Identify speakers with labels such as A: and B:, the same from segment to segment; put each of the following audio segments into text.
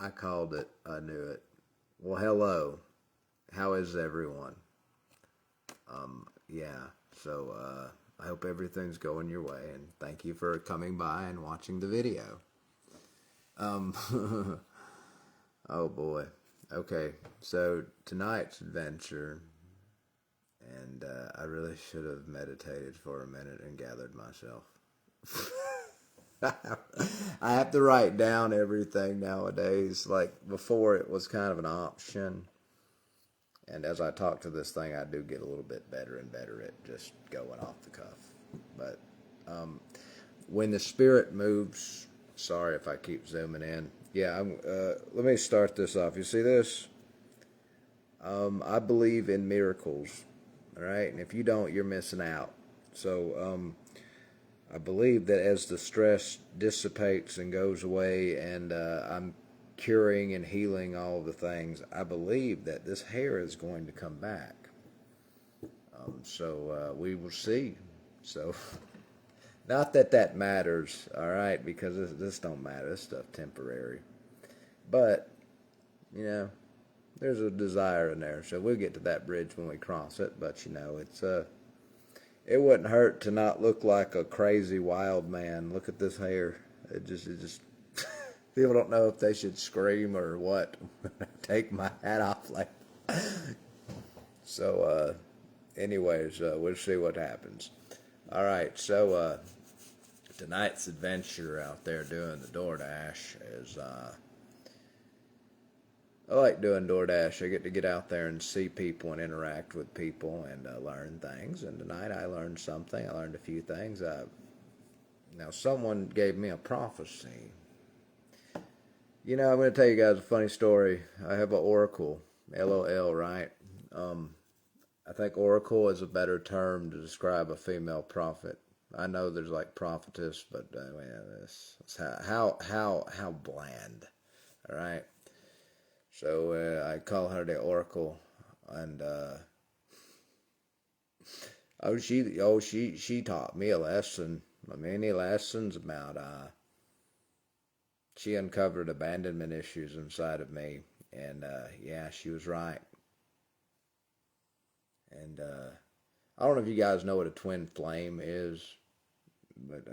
A: I called it. I knew it. Well, hello. How is everyone? Yeah. So, I hope everything's going your way, and thank you for coming by and watching the video. Um, oh boy. Okay. So tonight's adventure, and I really should have meditated for a minute and gathered myself. I have to write down everything nowadays. Like before, it was kind of an option. And as I talk to this thing, I do get a little bit better and better at just going off the cuff. But when the spirit moves, sorry if I keep zooming in. Yeah, let me start this off. You see this? I believe in miracles. All right, and if you don't, you're missing out. So I believe that as the stress dissipates and goes away, and I'm curing and healing all of the things, I believe that this hair is going to come back. So we will see. So, not that that matters, all right, because this don't matter. This stuff temporary. But, you know, there's a desire in there. So we'll get to that bridge when we cross it. But, you know, it wouldn't hurt to not look like a crazy wild man. Look at this hair. It just people don't know if they should scream or what. Take my hat off like. So, anyways, we'll see what happens. All right, so tonight's adventure out there doing the DoorDash is. I like doing DoorDash. I get to get out there and see people and interact with people and learn things. And tonight I learned something. I learned a few things. Now, someone gave me a prophecy. You know, I'm going to tell you guys a funny story. I have an oracle, LOL, right? I think oracle is a better term to describe a female prophet. I know there's like prophetess, but man, this how bland. All right. So I call her the oracle, and she taught me a lesson, many lessons about she uncovered abandonment issues inside of me, and yeah, she was right. And I don't know if you guys know what a twin flame is, but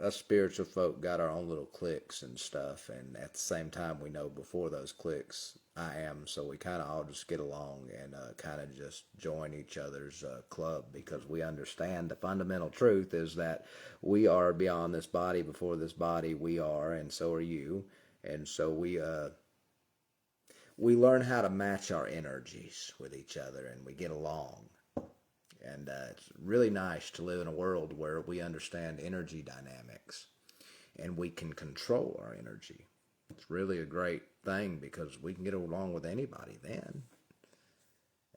A: us spiritual folk got our own little cliques and stuff, and at the same time we know before those cliques I am, so we kind of all just get along and kind of just join each other's club, because we understand the fundamental truth is that we are beyond this body. Before this body we are, and so are you. And so we learn how to match our energies with each other, and we get along. And it's really nice to live in a world where we understand energy dynamics and we can control our energy. It's really a great thing because we can get along with anybody then.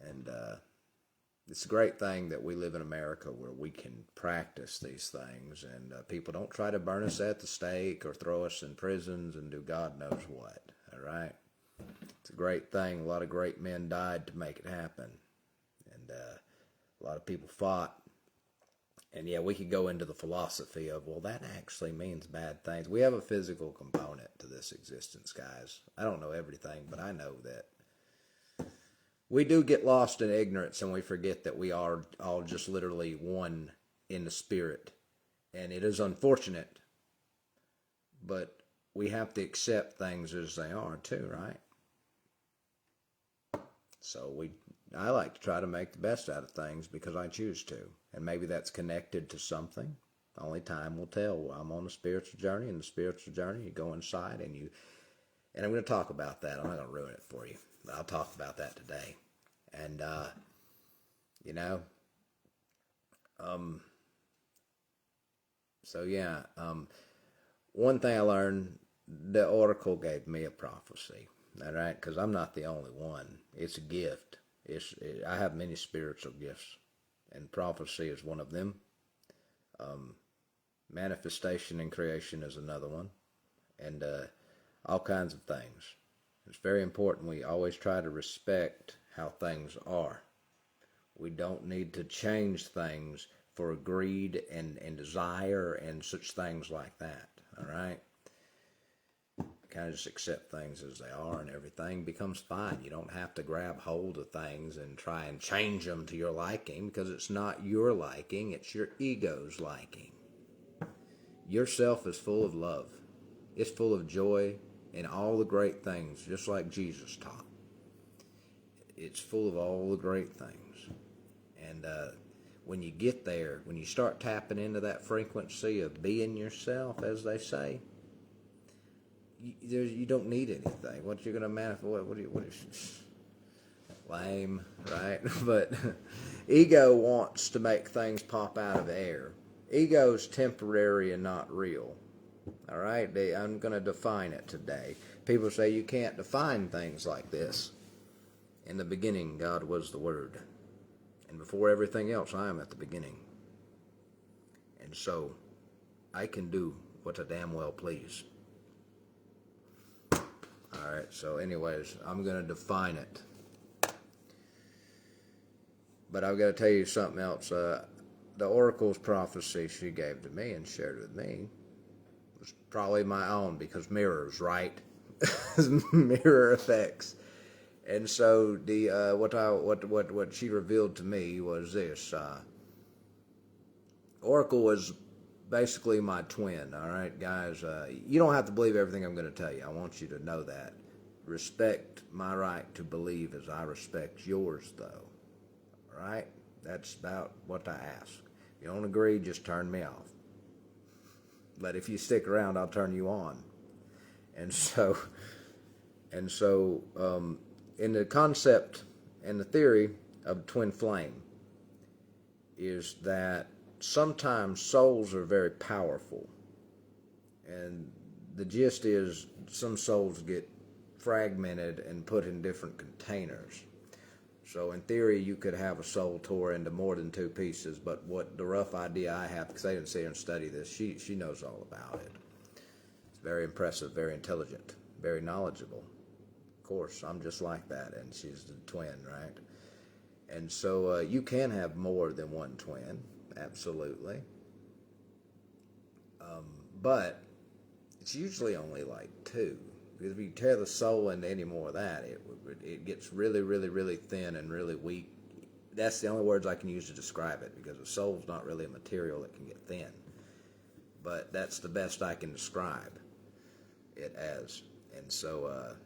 A: And it's a great thing that we live in America where we can practice these things, and people don't try to burn us at the stake or throw us in prisons and do God knows what. All right? It's a great thing. A lot of great men died to make it happen. And a lot of people fought. And yeah, we could go into the philosophy of, well, that actually means bad things. We have a physical component to this existence, guys. I don't know everything, but I know that we do get lost in ignorance, and we forget that we are all just literally one in the spirit. And it is unfortunate, but we have to accept things as they are too, right? So I like to try to make the best out of things because I choose to. And maybe that's connected to something. Only time will tell. I'm on a spiritual journey, and the spiritual journey, you go inside and I'm going to talk about that. I'm not going to ruin it for you, but I'll talk about that today. And, you know, so yeah, one thing I learned, the oracle gave me a prophecy. All right, because I'm not the only one. It's a gift. I have many spiritual gifts, and prophecy is one of them. Manifestation and creation is another one, and all kinds of things. It's very important we always try to respect how things are. We don't need to change things for greed and desire and such things like that. All right? kind of just accept things as they are, and everything becomes fine. You don't have to grab hold of things and try and change them to your liking, because it's not your liking, it's your ego's liking. Yourself is full of love. It's full of joy and all the great things, just like Jesus taught. It's full of all the great things. And when you get there, when you start tapping into that frequency of being yourself, as they say, you don't need anything. What you're going to manifest? Lame, right? But ego wants to make things pop out of the air. Ego's temporary and not real. All right? I'm going to define it today. People say you can't define things like this. In the beginning, God was the Word. And before everything else, I am at the beginning. And so, I can do what I damn well please. Alright, so anyways, I'm going to define it. But I've got to tell you something else. The oracle's prophecy she gave to me and shared with me was probably my own, because mirrors, right? Mirror effects. And so the what she revealed to me was this. Oracle was basically my twin. All right, guys. You don't have to believe everything I'm going to tell you. I want you to know that. Respect my right to believe as I respect yours, though. All right? That's about what I ask. If you don't agree, just turn me off. But if you stick around, I'll turn you on. And so, in the concept and the theory of twin flame is that sometimes souls are very powerful. And the gist is some souls get fragmented and put in different containers. So in theory, you could have a soul tore into more than two pieces, but what the rough idea I have, because I didn't see her and study this, she knows all about it. It's very impressive, very intelligent, very knowledgeable. Of course, I'm just like that, and she's the twin, right? And so you can have more than one twin, absolutely. But it's usually only like two. Because if you tear the soul into any more of that, it gets really, really, really thin and really weak. That's the only words I can use to describe it, because the soul's not really a material that can get thin. But that's the best I can describe it as. And so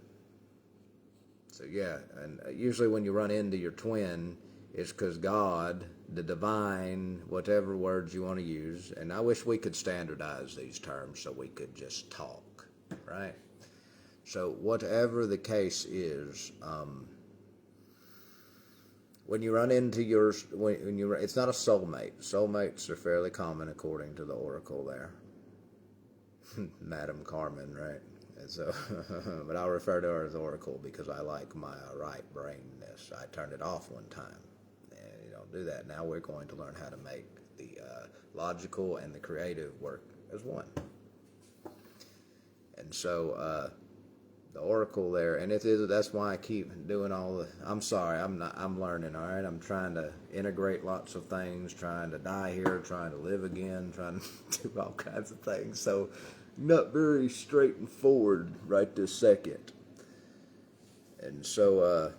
A: yeah, and usually when you run into your twin, it's because God, the divine, whatever words you want to use, and I wish we could standardize these terms so we could just talk, right? So whatever the case is, when you run into yours, it's not a soulmate. Soulmates are fairly common according to the oracle there. Madam Carmen, right? And so, but I'll refer to her as oracle because I like my right brainness. I turned it off one time, and you don't do that. Now we're going to learn how to make the logical and the creative work as one. And so, the oracle there, and that's why I keep doing all the, I'm sorry, I'm learning, all right? I'm trying to integrate lots of things, trying to die here, trying to live again, trying to do all kinds of things. So, not very straight and forward right this second. And so,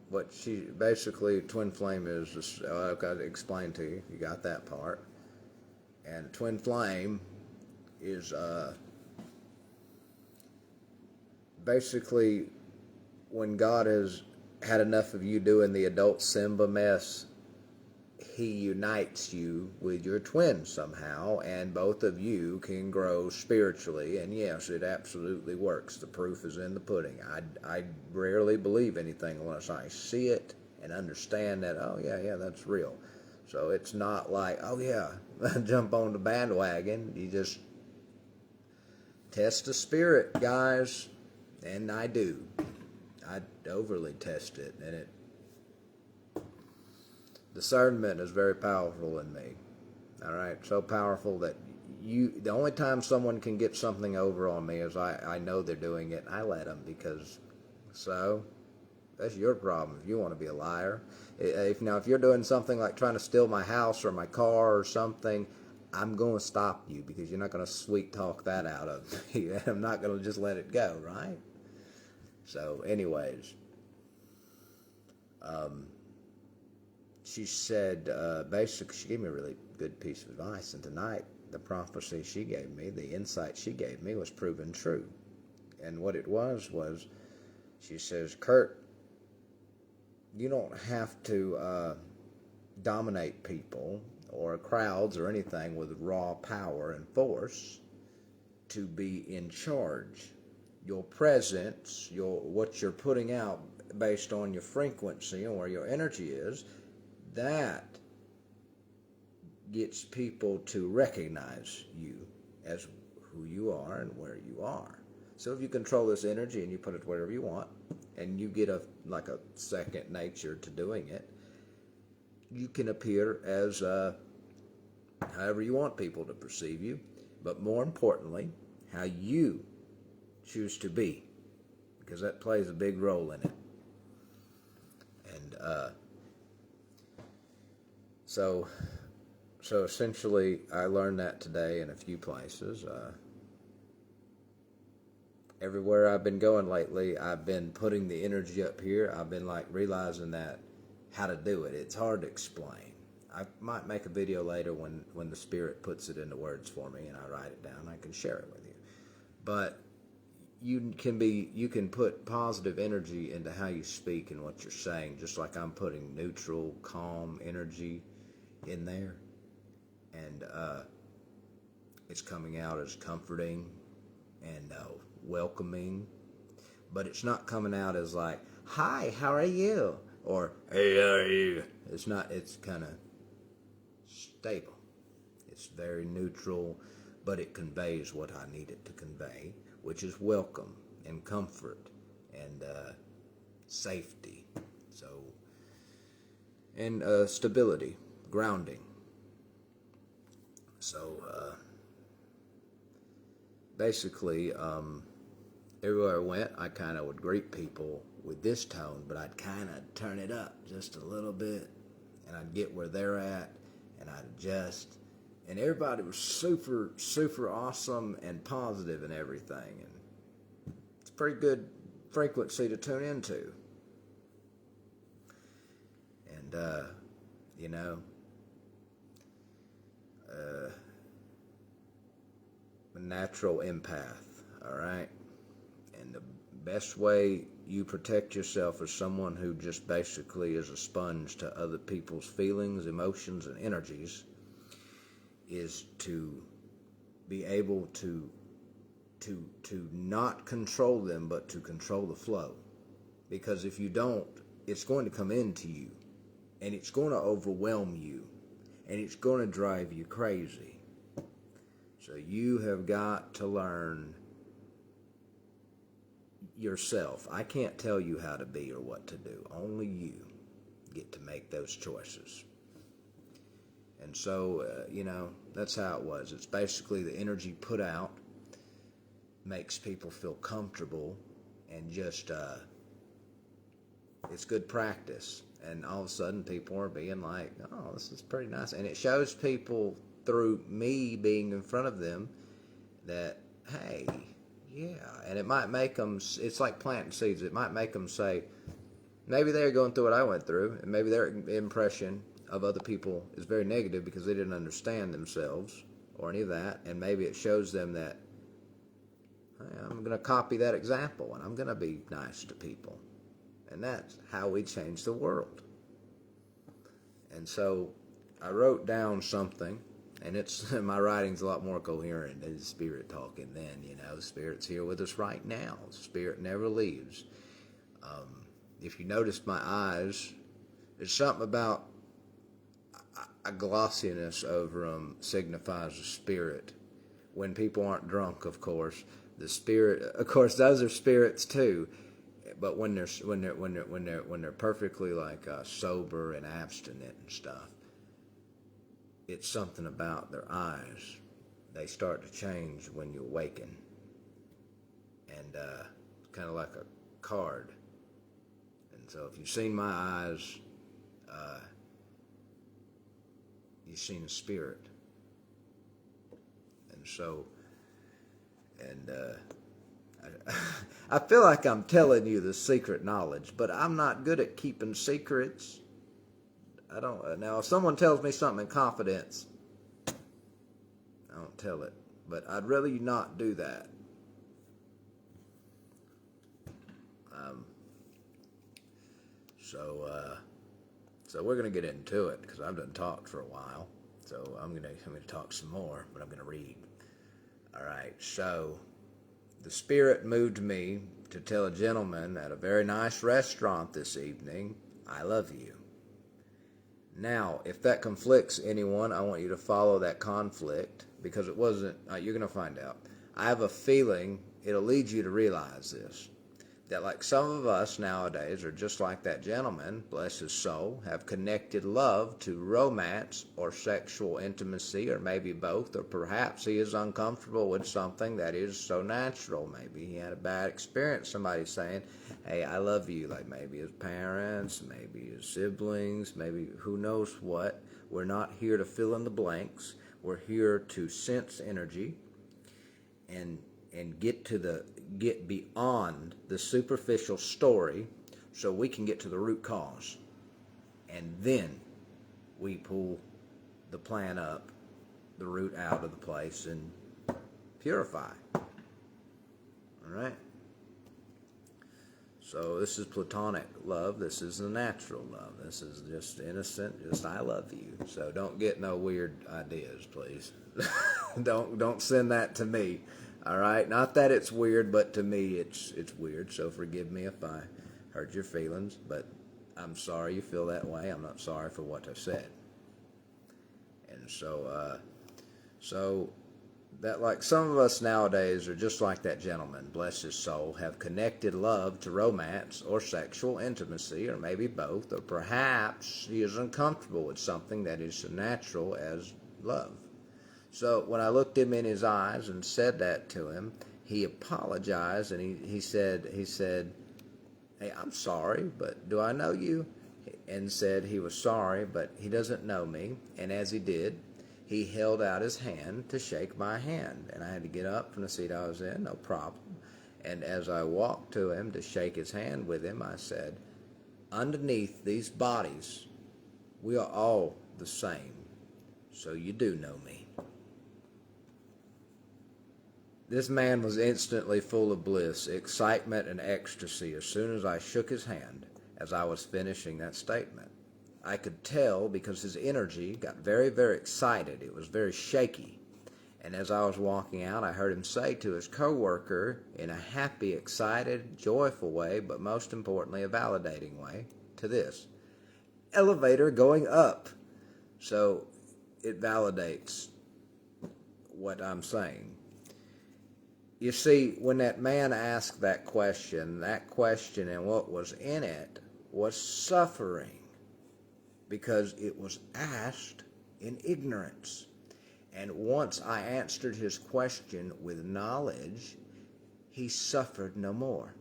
A: what she, basically, twin flame is, I've got to explain to you, you got that part. And twin flame is basically when God has had enough of you doing the adult Simba mess, he unites you with your twin somehow, and both of you can grow spiritually. And yes, it absolutely works. The proof is in the pudding. I rarely believe anything unless I see it and understand that, oh yeah, that's real. So it's not like, oh yeah, jump on the bandwagon. You just test the spirit, guys, and I do. I overly test it, and discernment is very powerful in me. All right, so powerful that the only time someone can get something over on me is I know they're doing it, and I let them, because that's your problem if you want to be a liar. If you're doing something like trying to steal my house or my car or something, I'm going to stop you because you're not going to sweet talk that out of me. I'm not going to just let it go, right? So, anyways, she said, basically, she gave me a really good piece of advice. And tonight, the prophecy she gave me, the insight she gave me, was proven true. And what it was, she says, Kurt, you don't have to dominate people or crowds or anything with raw power and force to be in charge. Your presence, what you're putting out based on your frequency and where your energy is, that gets people to recognize you as who you are and where you are. So if you control this energy and you put it wherever you want, and you get a second nature to doing it, you can appear as however you want people to perceive you, but more importantly, how you choose to be, because that plays a big role in it. And so essentially, I learned that today in a few places. Everywhere I've been going lately, I've been putting the energy up here. I've been realizing that how to do it. It's hard to explain. I might make a video later when the Spirit puts it into words for me and I write it down. I can share it with you. But you can put positive energy into how you speak and what you're saying, just like I'm putting neutral, calm energy in there. And it's coming out as comforting and welcoming. But it's not coming out as like, hi, how are you? Or, hey, how are you? It's not, it's kind of stable. It's very neutral, but it conveys what I need it to convey, which is welcome and comfort and safety. So, and stability, grounding. So, basically, everywhere I went, I kind of would greet people with this tone, but I'd kind of turn it up just a little bit, and I'd get where they're at, and I'd adjust. And everybody was super, super awesome and positive and everything. And it's a pretty good frequency to tune into. And, a natural empath, all right? And the best way you protect yourself as someone who just basically is a sponge to other people's feelings, emotions, and energies is to be able to not control them, but to control the flow. Because if you don't, it's going to come into you, and it's going to overwhelm you, and it's going to drive you crazy. So you have got to learn yourself. I can't tell you how to be or what to do. Only you get to make those choices. And so, that's how it was. It's basically the energy put out makes people feel comfortable and just, it's good practice. And all of a sudden people are being like, oh, this is pretty nice. And it shows people through me being in front of them that, hey, yeah. And it might make them, it's like planting seeds. It might make them say, maybe they're going through what I went through, and maybe their impression of other people is very negative because they didn't understand themselves or any of that. And maybe it shows them that, hey, I'm going to copy that example and I'm going to be nice to people. And that's how we change the world. And so I wrote down something, and it's my writing's a lot more coherent than Spirit talking then, Spirit's here with us right now. Spirit never leaves. If you noticed my eyes, there's something about a glossiness over them signifies the Spirit. When people aren't drunk, of course, the Spirit, of course, those are spirits too. But when they're perfectly sober and abstinent and stuff, it's something about their eyes. They start to change when you awaken, and kind of like a card. And so, if you've seen my eyes, you've seen a spirit. And so, and I feel like I'm telling you the secret knowledge, but I'm not good at keeping secrets. I don't. Now, if someone tells me something in confidence, I don't tell it. But I'd rather you not do that. So we're gonna get into it because I've done talked for a while. So I'm gonna talk some more, but I'm gonna read. All right. So the Spirit moved me to tell a gentleman at a very nice restaurant this evening, "I love you." Now, if that conflicts anyone, I want you to follow that conflict because it wasn't. You're gonna find out. I have a feeling it'll lead you to realize this. That like some of us nowadays are just like that gentleman, bless his soul, have connected love to romance or sexual intimacy or maybe both, or perhaps he is uncomfortable with something that is so natural. Maybe he had a bad experience, somebody saying, "Hey, I love you," like maybe his parents, maybe his siblings, maybe who knows what. We're not here to fill in the blanks. We're here to sense energy and get beyond the superficial story so we can get to the root cause. And then we pull the plant up, the root out of the place, and purify. All right? So this is platonic love. This is the natural love. This is just innocent, just "I love you." So don't get no weird ideas, please. Don't send that to me. All right? Not that it's weird, but to me it's weird. So forgive me if I hurt your feelings, but I'm sorry you feel that way. I'm not sorry for what I said. And so that like some of us nowadays are just like that gentleman, bless his soul, have connected love to romance or sexual intimacy, or maybe both, or perhaps he is uncomfortable with something that is so natural as love. So when I looked him in his eyes and said that to him, he apologized and he said, "Hey, I'm sorry, but do I know you?" And said he was sorry, but he doesn't know me. And as he did, he held out his hand to shake my hand. And I had to get up from the seat I was in, no problem. And as I walked to him to shake his hand with him, I said, "Underneath these bodies, we are all the same. So you do know me." This man was instantly full of bliss, excitement, and ecstasy as soon as I shook his hand as I was finishing that statement. I could tell because his energy got very, very excited. It was very shaky. And as I was walking out, I heard him say to his coworker in a happy, excited, joyful way, but most importantly, a validating way, to this: "Elevator going up." So it validates what I'm saying. You see, when that man asked that question and what was in it was suffering, because it was asked in ignorance. And once I answered his question with knowledge, he suffered no more.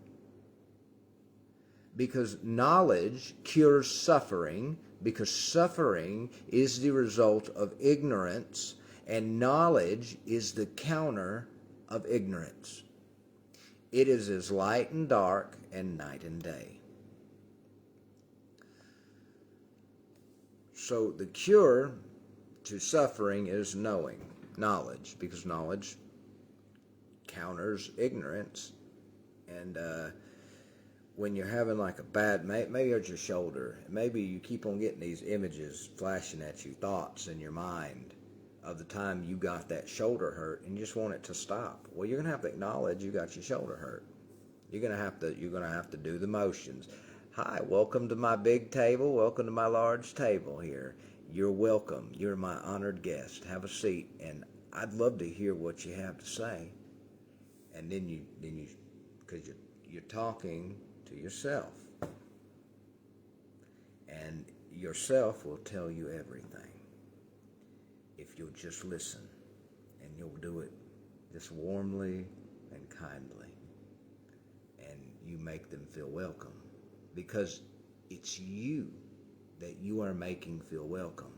A: Because knowledge cures suffering, because suffering is the result of ignorance, and knowledge is the counter of ignorance. It is as light and dark and night and day. So the cure to suffering is knowledge, because knowledge counters ignorance. And when you're having like a bad, maybe it's your shoulder, maybe you keep on getting these images flashing at you, thoughts in your mind of the time you got that shoulder hurt and you just want it to stop. Well, you're gonna have to acknowledge you got your shoulder hurt. You're gonna have to do the motions. "Hi, welcome to my big table. Welcome to my large table here. You're welcome. You're my honored guest. Have a seat, and I'd love to hear what you have to say." And then you, because you're talking to yourself, and yourself will tell you everything if you'll just listen, and you'll do it just warmly and kindly, and you make them feel welcome, because it's you that you are making feel welcome.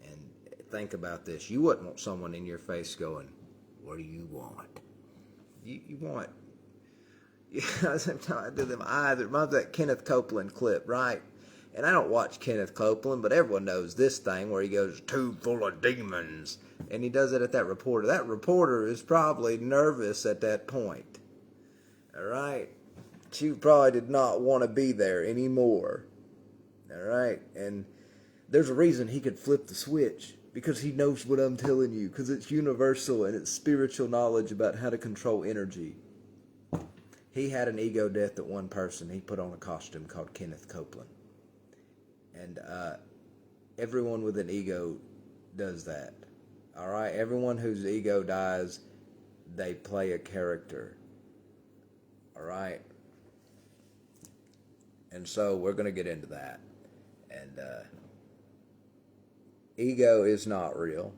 A: And think about this. You wouldn't want someone in your face going, "What do you want?" You want. I do them eyes. It reminds me of that Kenneth Copeland clip, right? And I don't watch Kenneth Copeland, but everyone knows this thing where he goes, "Tube full of demons," and he does it at that reporter. That reporter is probably nervous at that point. All right, she probably did not want to be there anymore. All right, and there's a reason he could flip the switch, because he knows what I'm telling you, because it's universal and it's spiritual knowledge about how to control energy. He had an ego death at one person. He put on a costume called Kenneth Copeland. And everyone with an ego does that. All right? Everyone whose ego dies, they play a character. All right? And so we're going to get into that. And ego is not real.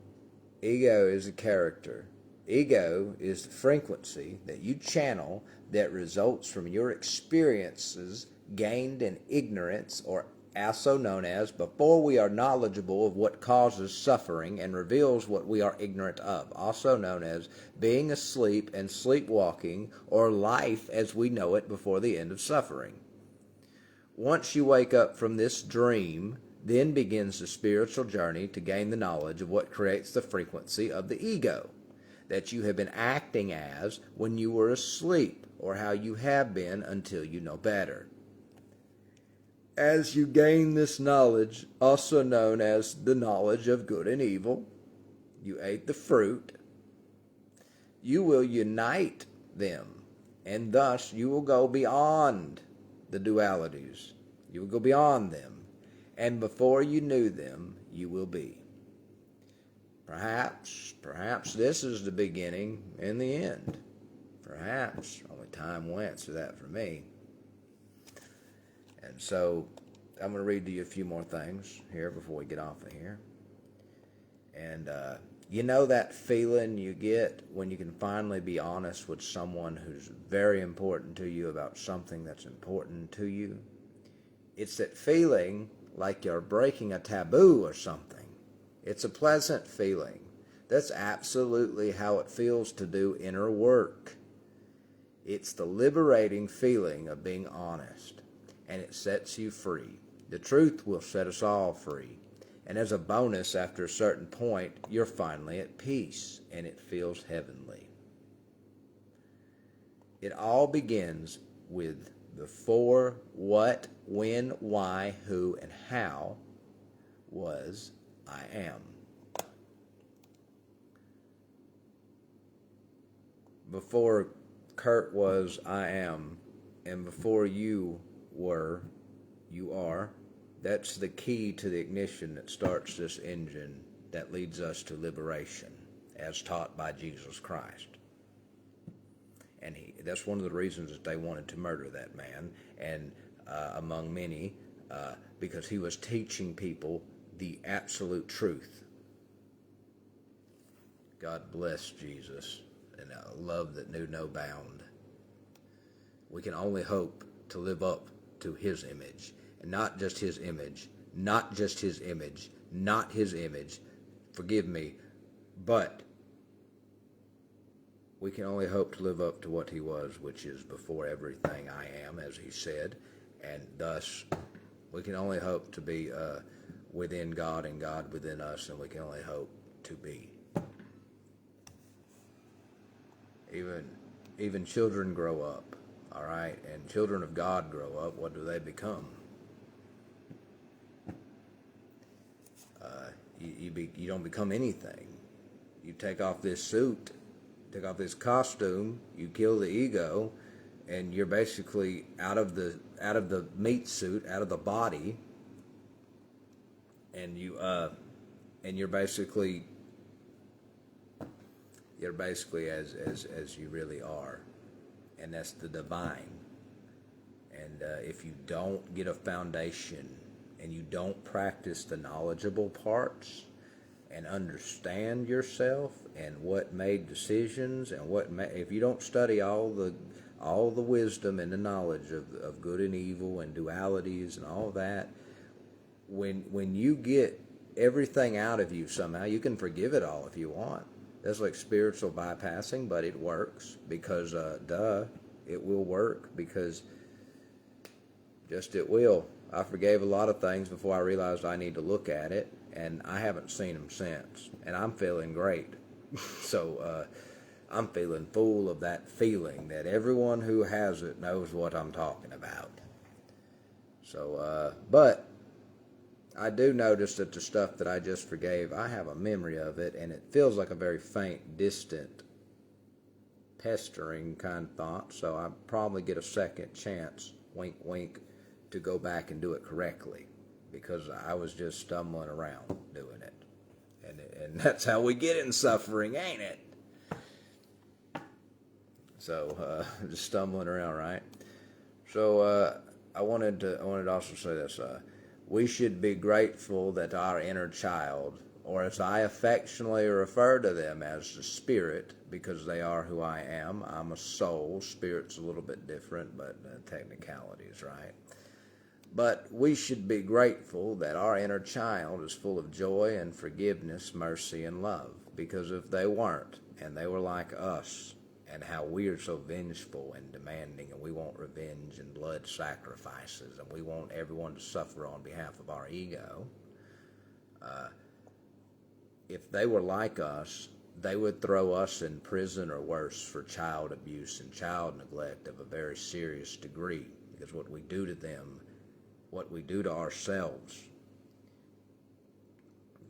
A: Ego is a character. Ego is the frequency that you channel that results from your experiences gained in ignorance, or also known as before we are knowledgeable of what causes suffering and reveals what we are ignorant of, also known as being asleep and sleepwalking, or life as we know it before the end of suffering. Once you wake up from this dream, then begins the spiritual journey to gain the knowledge of what creates the frequency of the ego that you have been acting as when you were asleep, or how you have been until you know better. As you gain this knowledge, also known as the knowledge of good and evil, you ate the fruit, you will unite them, and thus you will go beyond the dualities. You will go beyond them, and before you knew them, you will be. Perhaps this is the beginning and the end. Perhaps. Only time will answer that for me. And so I'm going to read to you a few more things here before we get off of here. And you know that feeling you get when you can finally be honest with someone who's very important to you about something that's important to you? It's that feeling like you're breaking a taboo or something. It's a pleasant feeling. That's absolutely how it feels to do inner work. It's the liberating feeling of being honest, and it sets you free. The truth will set us all free. And as a bonus, after a certain point, you're finally at peace, and it feels heavenly. It all begins with before what, when, why, who, and how was I am. Before Kurt was I am, and before you were, you are. That's the key to the ignition that starts this engine that leads us to liberation, as taught by Jesus Christ. And that's one of the reasons that they wanted to murder that man, and among many, because he was teaching people the absolute truth. God bless Jesus, and a love that knew no bound. We can only hope to live up to his image, and not just his image, not just his image, not his image, forgive me, but we can only hope to live up to what he was, which is before everything I am, as he said, and thus we can only hope to be within God and God within us, and we can only hope to be. Even children grow up, all right? And children of God grow up. What do they become? You don't become anything. You take off this suit, take off this costume, you kill the ego, and you're basically out of the meat suit, out of the body, and you're basically as you really are, and that's the divine. And if you don't get a foundation and you don't practice the knowledgeable parts and understand yourself and what made decisions and if you don't study all the wisdom and the knowledge of good and evil and dualities and all that, when you get everything out of you somehow. You can forgive it all if you want. That's like spiritual bypassing, but it works because, it will work because just it will. I forgave a lot of things before I realized I need to look at it, and I haven't seen them since. And I'm feeling great. So I'm feeling full of that feeling that everyone who has it knows what I'm talking about. So, but I do notice that the stuff that I just forgave, I have a memory of it, and it feels like a very faint, distant, pestering kind of thought. So I probably get a second chance, wink, wink, to go back and do it correctly, because I was just stumbling around doing it. And that's how we get in suffering, ain't it? So, just stumbling around, right? So, I wanted to also say this. We should be grateful that our inner child, or as I affectionately refer to them as the spirit, because they are who I am. I'm a soul. Spirit's a little bit different, but technicalities, right? But we should be grateful that our inner child is full of joy and forgiveness, mercy, and love. Because if they weren't, and they were like us, and how we are so vengeful and demanding, and we want revenge and blood sacrifices, and we want everyone to suffer on behalf of our ego, if they were like us, they would throw us in prison or worse for child abuse and child neglect of a very serious degree. Because what we do to them, what we do to ourselves,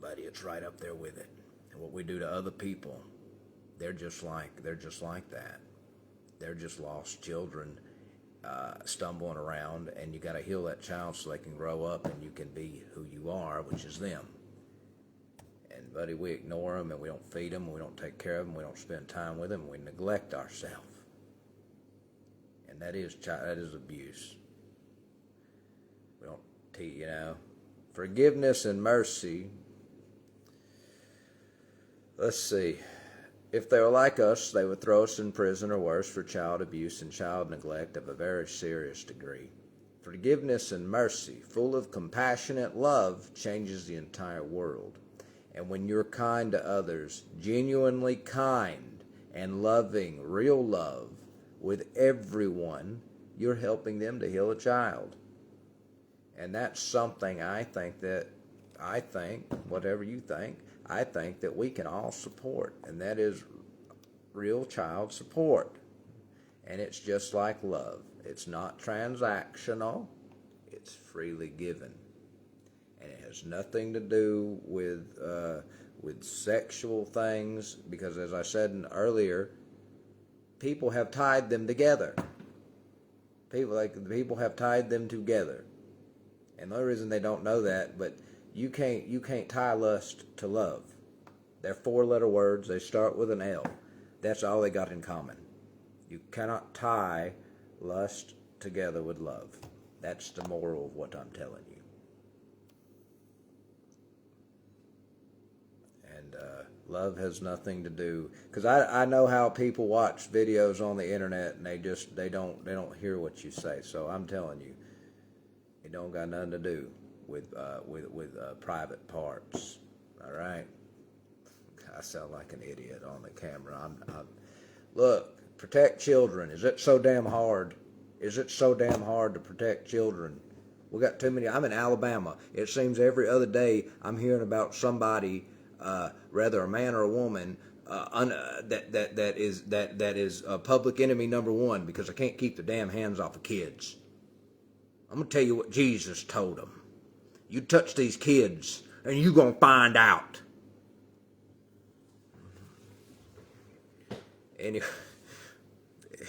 A: buddy, it's right up there with it. And what we do to other people, they're just like that. They're just lost children stumbling around, and you got to heal that child so they can grow up and you can be who you are, which is them. And buddy, we ignore them, and we don't feed them, we don't take care of them, we don't spend time with them, and we neglect ourselves. And that is abuse. We don't, forgiveness and mercy. Let's see. If they were like us, they would throw us in prison or worse for child abuse and child neglect of a very serious degree. Forgiveness and mercy, full of compassionate love, changes the entire world. And when you're kind to others, genuinely kind and loving, real love with everyone, you're helping them to heal a child. And that's something I think, whatever you think, I think that we can all support, and that is real child support. And it's just like love. It's not transactional. It's freely given. And it has nothing to do with sexual things, because as I said earlier, people have tied them together. People have tied them together. And the only reason they don't know that, but you can't tie lust to love. They're 4-letter words. They start with an L. That's all they got in common. You cannot tie lust together with love. That's the moral of what I'm telling you. And love has nothing to do, because I know how people watch videos on the internet and they don't hear what you say. So I'm telling you, it don't got nothing to do with private parts. All right. I sound like an idiot on the camera. Look, protect children. Is it so damn hard? Is it so damn hard to protect children? We got too many. I'm in Alabama. It seems every other day I'm hearing about somebody, whether a man or a woman, that is public enemy number one because I can't keep the damn hands off of kids. I'm gonna tell you what Jesus told them. You touch these kids, and you gonna find out. Anyway,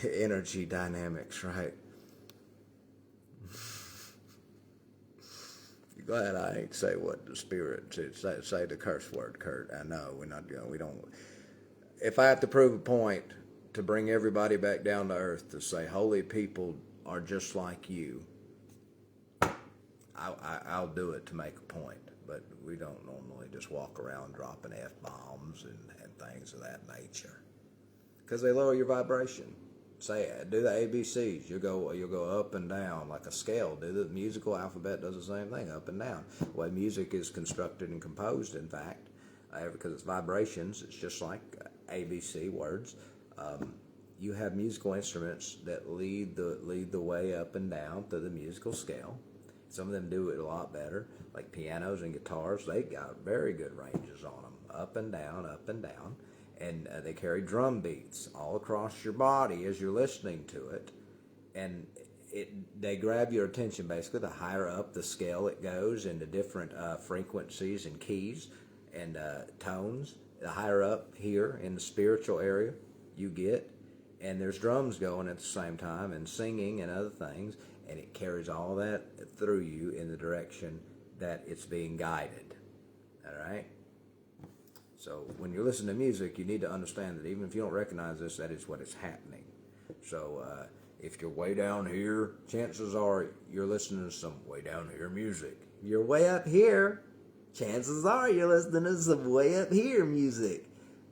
A: energy dynamics, right? You're glad I ain't say what the spirit said. Say the curse word, Kurt. I know we're not going. We don't. If I have to prove a point to bring everybody back down to earth to say holy people are just like you, I'll do it to make a point. But we don't normally just walk around dropping F-bombs and things of that nature, because they lower your vibration. Say, do the ABCs. You'll go up and down like a scale. Do the musical alphabet does the same thing, up and down. The way music is constructed and composed, in fact, because it's vibrations, it's just like ABC words. You have musical instruments that lead the way up and down through the musical scale. Some of them do it a lot better, like pianos and guitars. They got very good ranges on them, up and down, up and down. And they carry drum beats all across your body as you're listening to it. And they grab your attention basically. The higher up the scale it goes into different frequencies and keys and tones, the higher up here in the spiritual area you get. And there's drums going at the same time and singing and other things. And it carries all that through you in the direction that it's being guided. All right? So when you're listening to music, you need to understand that even if you don't recognize this, that is what is happening. So if you're way down here, chances are you're listening to some way down here music. If you're way up here, chances are you're listening to some way up here music.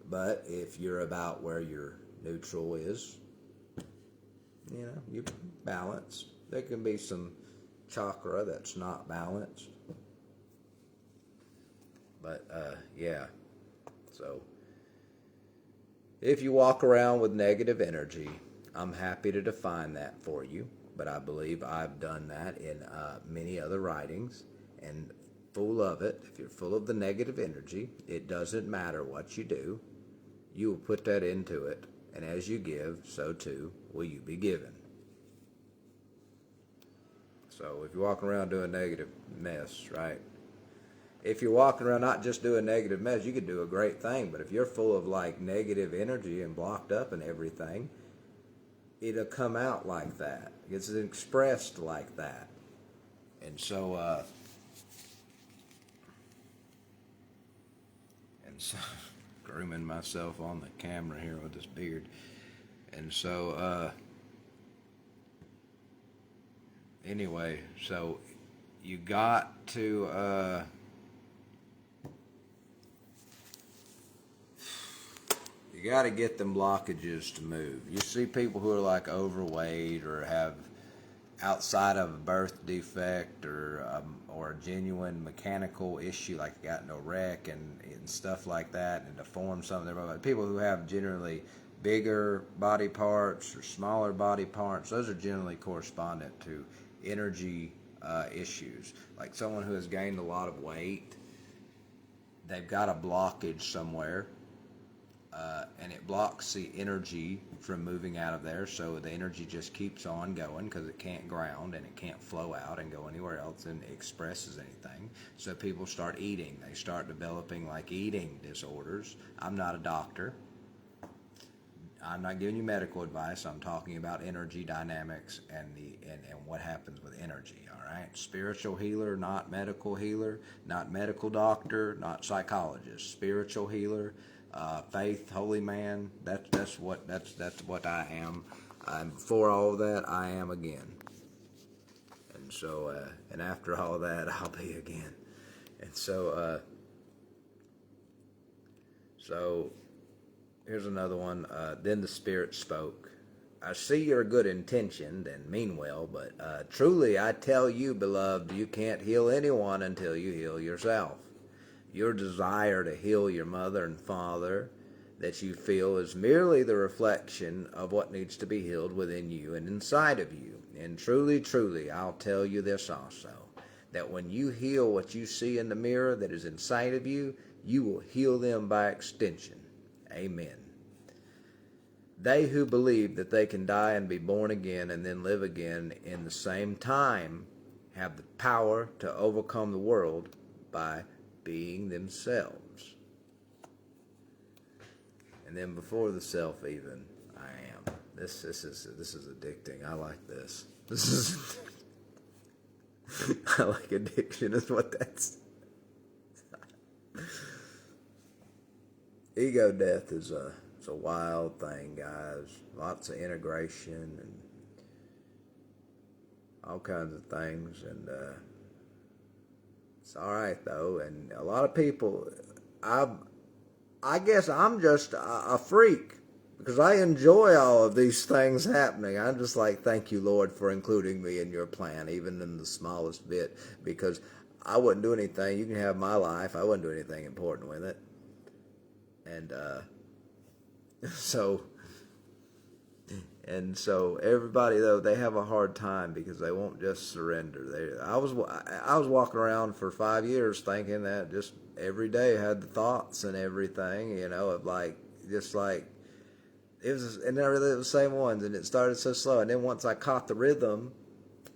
A: But if you're about where your neutral is, you balance. There can be some chakra that's not balanced. But yeah. So, if you walk around with negative energy, I'm happy to define that for you. But I believe I've done that in many other writings. And full of it, if you're full of the negative energy, it doesn't matter what you do. You will put that into it. And as you give, so too will you be given. So, if you're walking around doing negative mess, right? If you're walking around not just doing negative mess, you could do a great thing. But if you're full of like negative energy and blocked up and everything, it'll come out like that. It's expressed like that. And so, grooming myself on the camera here with this beard. And so, anyway, so you got to, you got to get them blockages to move. You see people who are like overweight or have outside of a birth defect or a genuine mechanical issue, like got in a wreck and stuff like that, and deformed some of their body. People who have generally bigger body parts or smaller body parts, those are generally correspondent to energy issues. Like someone who has gained a lot of weight, they've got a blockage somewhere. And it blocks the energy from moving out of there, so the energy just keeps on going because it can't ground and it can't flow out and go anywhere else and expresses anything. So people start eating. They start developing like eating disorders. I'm not a doctor. I'm not giving you medical advice. I'm talking about energy dynamics and what happens with energy, all right? Spiritual healer, not medical healer, not medical doctor, not psychologist. Spiritual healer. Faith, holy man, that's what I am. Before all of that, I am again. And so, and after all of that, I'll be again. And so, here's another one. Then the Spirit spoke. I see your good intentioned and mean well, but truly I tell you, beloved, you can't heal anyone until you heal yourself. Your desire to heal your mother and father that you feel is merely the reflection of what needs to be healed within you and inside of you. And truly, truly, I'll tell you this also, that when you heal what you see in the mirror that is inside of you, you will heal them by extension. Amen. They who believe that they can die and be born again and then live again in the same time have the power to overcome the world by being themselves. And then before the self even, I am. This is addicting. I like this. This is I like addiction is what that's. Ego death is it's a wild thing, guys. Lots of integration and all kinds of things, and it's all right though. And a lot of people, I guess I'm just a freak because I enjoy all of these things happening. I'm just like, thank you, Lord, for including me in your plan, even in the smallest bit, because I wouldn't do anything. You can have my life. I wouldn't do anything important with it. And so so everybody though, they have a hard time because they won't just surrender. I was walking around for 5 years thinking that just every day I had the thoughts and everything, of like just like it was, and they were the same ones, and it started so slow, and then once I caught the rhythm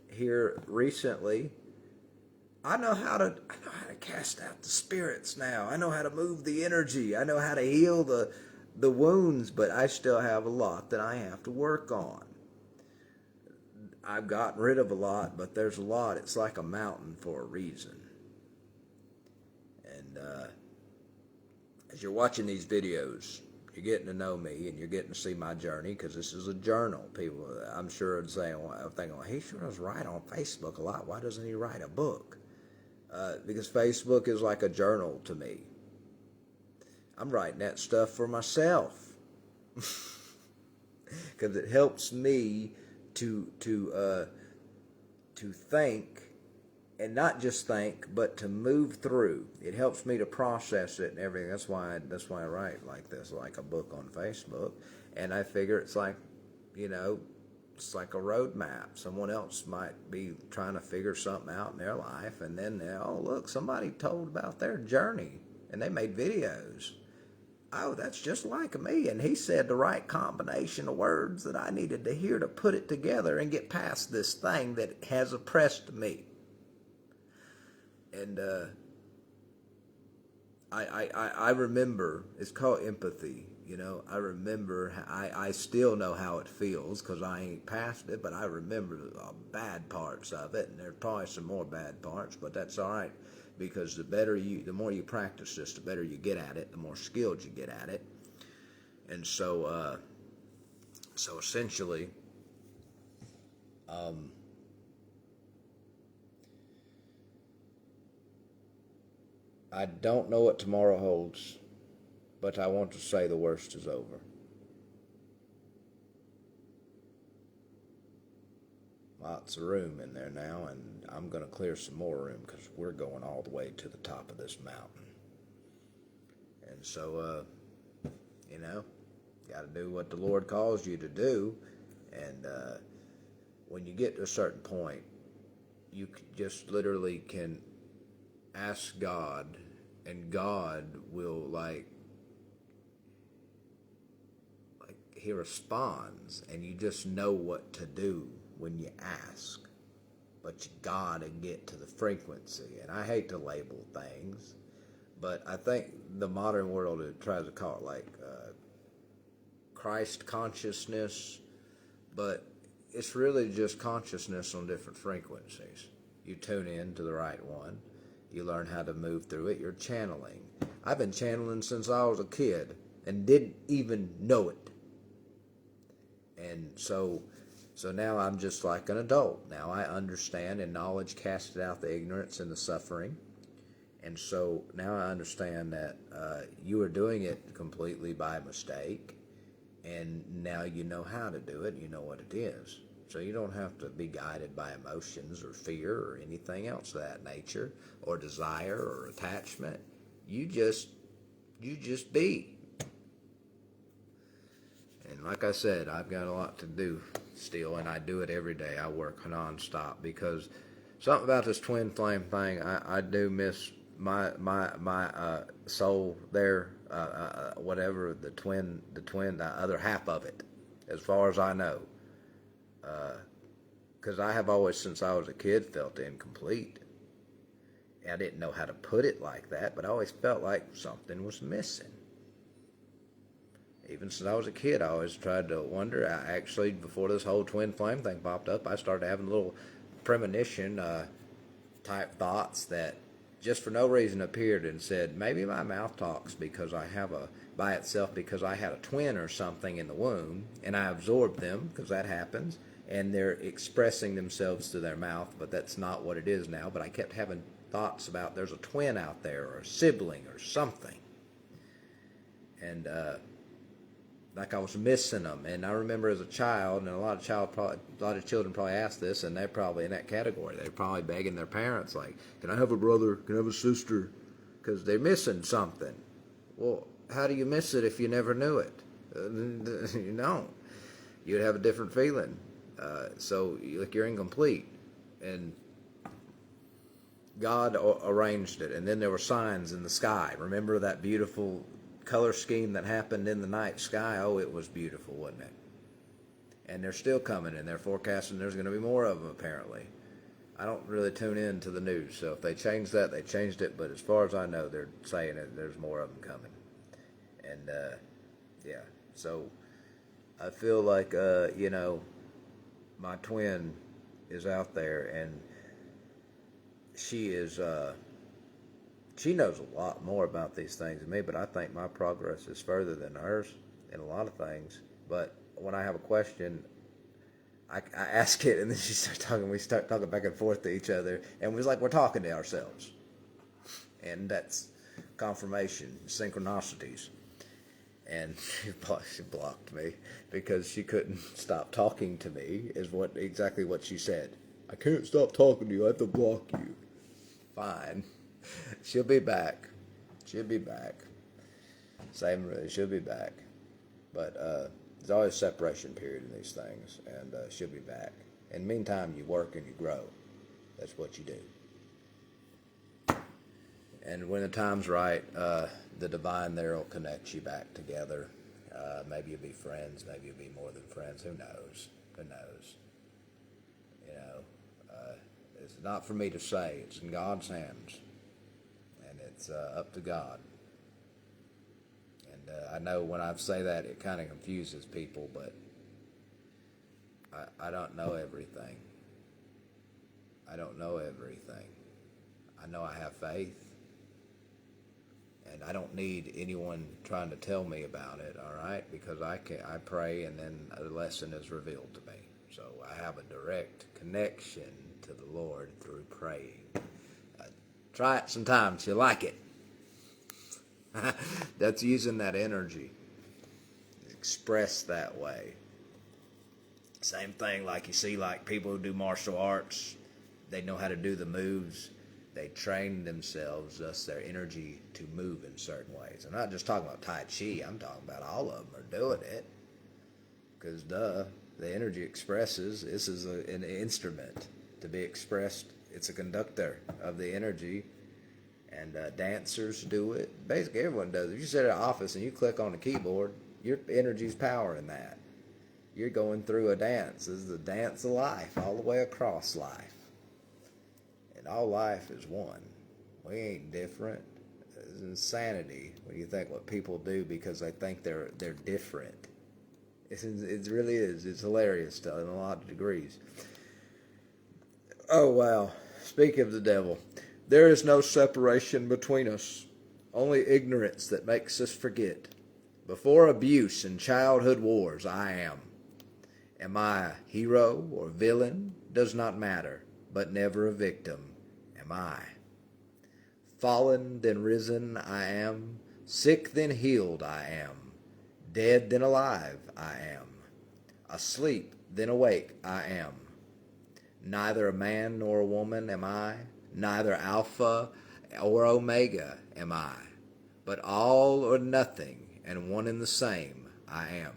A: here recently, I know how to cast out the spirits now. I know how to move the energy. I know how to heal the wounds, but I still have a lot that I have to work on. I've gotten rid of a lot, but there's a lot. It's like a mountain for a reason. And as you're watching these videos, you're getting to know me and you're getting to see my journey, because this is a journal. People, I'm sure, are saying, thinking, well, he sure does write on Facebook a lot. Why doesn't he write a book? Because Facebook is like a journal to me. I'm writing that stuff for myself because it helps me to think, and not just think, but to move through. It helps me to process it and everything. That's why I write like this, like a book on Facebook. And I figure it's like, it's like a roadmap. Someone else might be trying to figure something out in their life, and then look, somebody told about their journey and they made videos. Oh, that's just like me. And he said the right combination of words that I needed to hear to put it together and get past this thing that has oppressed me. And I remember, it's called empathy. I remember, I still know how it feels because I ain't past it, but I remember the bad parts of it, and there's probably some more bad parts, but that's all right, because the more you practice this, the better you get at it, the more skilled you get at it. And so essentially, I don't know what tomorrow holds, but I want to say the worst is over. Lots of room in there now, and I'm going to clear some more room because we're going all the way to the top of this mountain. And so, got to do what the Lord calls you to do. And when you get to a certain point, you just literally can ask God, and God will he responds, and you just know what to do when you ask. But you gotta get to the frequency. And I hate to label things, but I think the modern world tries to call it Christ consciousness, but it's really just consciousness on different frequencies. You tune in to the right one. You learn how to move through it. You're channeling. I've been channeling since I was a kid and didn't even know it. And so now I'm just like an adult. Now I understand, and knowledge casted out the ignorance and the suffering. And so now I understand that you were doing it completely by mistake, and now you know how to do it. You know what it is. So you don't have to be guided by emotions or fear or anything else of that nature, or desire or attachment. You just be. And like I said, I've got a lot to do still, and I do it every day. I work nonstop because something about this twin flame thing, I do miss my soul there, whatever the other half of it, as far as I know. Because I have always, since I was a kid, felt incomplete. I didn't know how to put it like that, but I always felt like something was missing. Even since I was a kid, I always tried to wonder. I actually, before this whole twin flame thing popped up, I started having little premonition type thoughts that just for no reason appeared and said, maybe my mouth talks because I have by itself because I had a twin or something in the womb, and I absorbed them, because that happens, and they're expressing themselves through their mouth, but that's not what it is now. But I kept having thoughts about there's a twin out there or a sibling or something. And like I was missing them. And I remember as a child, and a lot of children probably ask this, and they're probably in that category. They're probably begging their parents, like, "Can I have a brother? Can I have a sister?" Because they're missing something. Well, how do you miss it if you never knew it? You don't. You'd have a different feeling. So like you're incomplete, and God arranged it. And then there were signs in the sky. Remember that beautiful color scheme that happened in the night sky? Oh, it was beautiful, wasn't it? And they're still coming, and they're forecasting there's going to be more of them, apparently. I don't really tune in to the news, so if they changed that, they changed it. But as far as I know, they're saying that there's more of them coming. And, yeah, so I feel like, my twin is out there, and she knows a lot more about these things than me, but I think my progress is further than hers in a lot of things. But when I have a question, I ask it, and then she starts talking. We start talking back and forth to each other, and we're talking to ourselves. And that's confirmation, synchronicities. And she blocked me because she couldn't stop talking to me, is exactly what she said. "I can't stop talking to you. I have to block you." Fine. She'll be back. She'll be back. She'll be back. But there's always a separation period in these things, and she'll be back. In the meantime, you work and you grow. That's what you do. And when the time's right, the divine there will connect you back together. Maybe you'll be friends. Maybe you'll be more than friends. Who knows? Who knows? It's not for me to say. It's in God's hands. And it's up to God. And I know when I say that, it kind of confuses people, but I don't know everything. I don't know everything. I know I have faith. And I don't need anyone trying to tell me about it, all right? Because I pray, and then a lesson is revealed to me. So I have a direct connection to the Lord through praying. Try it sometimes. You'll like it. That's using that energy. Express that way. Same thing like you see like people who do martial arts. They know how to do the moves. They train themselves, thus their energy, to move in certain ways. I'm not just talking about Tai Chi. I'm talking about all of them are doing it. Because, the energy expresses. This is an instrument to be expressed. It's a conductor of the energy. And dancers do it. Basically, everyone does it. If you sit at an office and you click on a keyboard, your energy's powering that. You're going through a dance. This is the dance of life, all the way across life. And all life is one. We ain't different. It's insanity when you think what people do because they think they're different. It really is. It's hilarious in a lot of degrees. Oh, wow. Speak of the devil. There is no separation between us, only ignorance that makes us forget. Before abuse and childhood wars, I am. Am I a hero or villain? Does not matter, but never a victim am I. Fallen, then risen, I am. Sick, then healed, I am. Dead, then alive, I am. Asleep, then awake, I am. Neither a man nor a woman am I. Neither Alpha or Omega am I. But all or nothing, and one and the same, I am.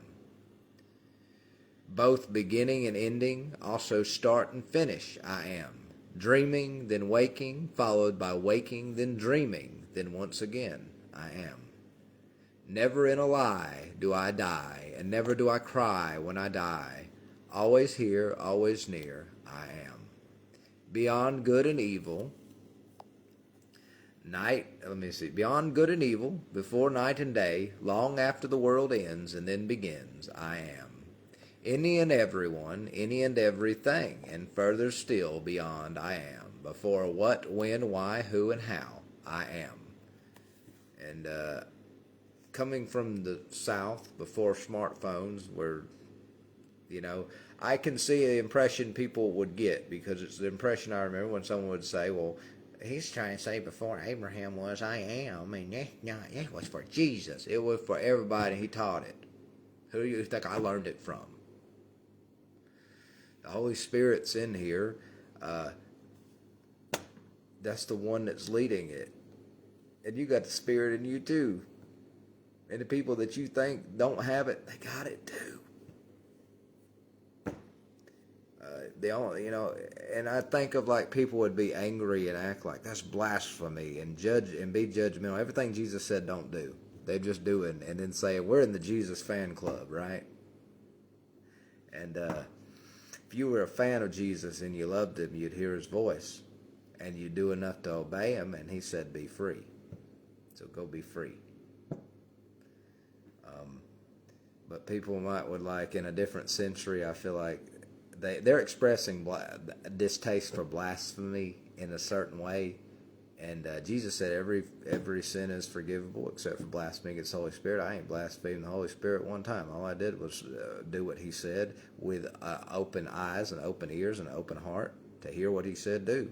A: Both beginning and ending, also start and finish, I am. Dreaming, then waking, followed by waking, then dreaming, then once again, I am. Never in a lie do I die, and never do I cry when I die. Always here, always near, I am. Beyond good and evil, beyond good and evil, before night and day, long after the world ends and then begins, I am. Any and everyone, any and everything, and further still beyond I am. Before what, when, why, who, and how, I am. And coming from the South before smartphones were, I can see the impression people would get, because it's the impression I remember when someone would say, well, he's trying to say before Abraham was, I am. And that was for Jesus. It was for everybody. He taught it. Who do you think I learned it from? The Holy Spirit's in here. That's the one that's leading it. And you got the Spirit in you too. And the people that you think don't have it, they got it too. The only, and I think of like people would be angry and act like that's blasphemy and judge and be judgmental. Everything Jesus said don't do. They just do it and then say, we're in the Jesus fan club, right? And if you were a fan of Jesus and you loved him, you'd hear his voice and you'd do enough to obey him, and he said, be free. So go be free. But people would like in a different century, I feel like they're expressing distaste for blasphemy in a certain way. And Jesus said every sin is forgivable except for blasphemy against the Holy Spirit. I ain't blasphemed the Holy Spirit one time. All I did was do what he said with open eyes and open ears and an open heart to hear what he said do.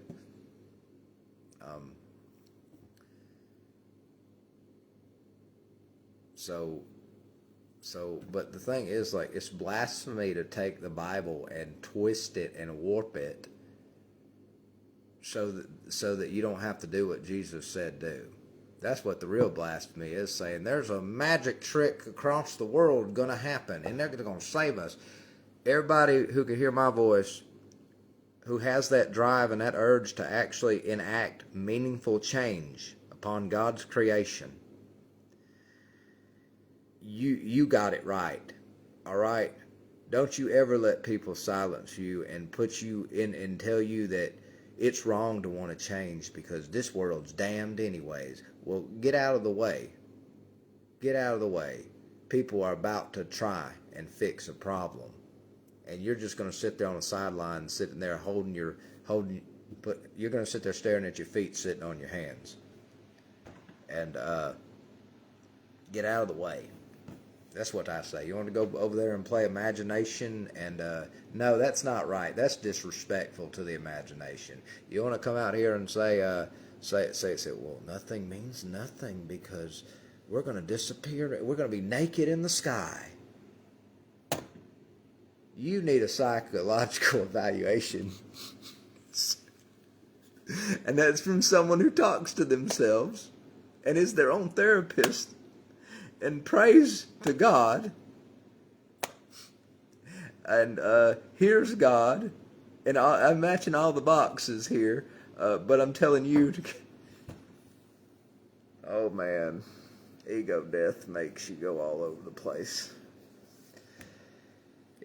A: But the thing is, like, it's blasphemy to take the Bible and twist it and warp it so that you don't have to do what Jesus said do. That's what the real blasphemy is, saying there's a magic trick across the world going to happen, and they're going to save us. Everybody who can hear my voice, who has that drive and that urge to actually enact meaningful change upon God's creation, you got it right, all right? Don't you ever let people silence you and put you in and tell you that it's wrong to want to change because this world's damned anyways. Well, get out of the way. Get out of the way. People are about to try and fix a problem, and you're just going to sit there on the sideline, sitting there you're going to sit there staring at your feet, sitting on your hands, and get out of the way. That's what I say. You want to go over there and play imagination? And no, that's not right. That's disrespectful to the imagination. You want to come out here and say, well, nothing means nothing because we're going to disappear. We're going to be naked in the sky. You need a psychological evaluation. And that's from someone who talks to themselves and is their own therapist and prays to God and hears God, and I'm matching all the boxes here, but I'm telling you to, oh man, ego death makes you go all over the place.